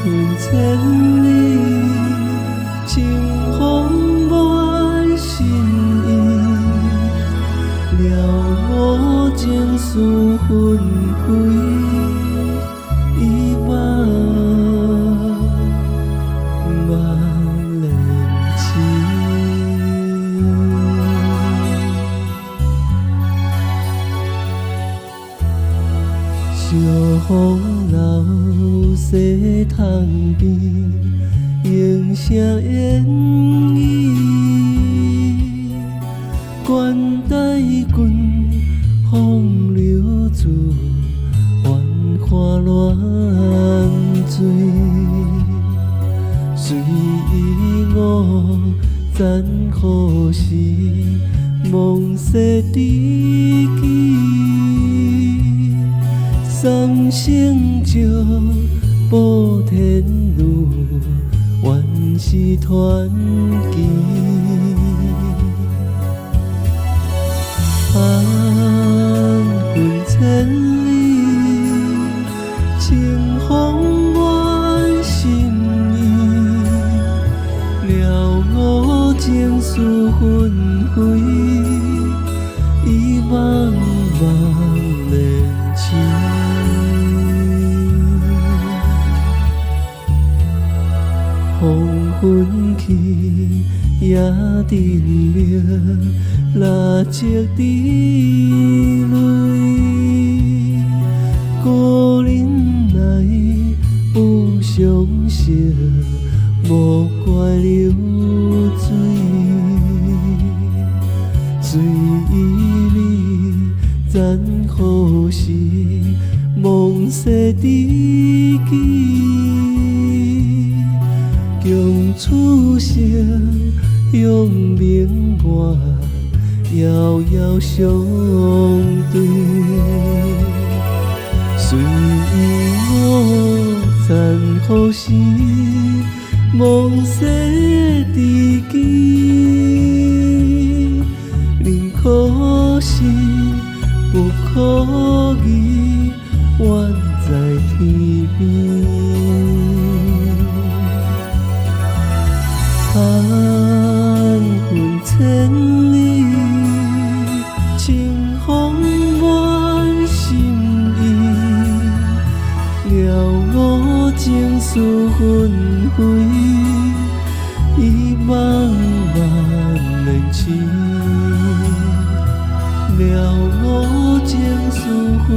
分千里，情风满心意，了我情丝纷飞，伊万万恋情。小风流洗窗边，应声烟雨，关带君风流自，愿看乱醉。随意我暂可是梦世知己。三生石，报天路，原是传奇。缘分千里，情风满心意，了我情丝纷飞，伊茫茫恋情。黄昏去，也沉默，蜡烛滴泪。故人来不相识，莫怪流水。随意你，暂可是梦世知己。共此生，向明月，遥遥相对。随意我暂可是梦世知己。宁可信，不可疑，愿在天边。缘分千里，情风满心意，了我情丝纷飞，伊茫茫恋情，了我情丝纷飞。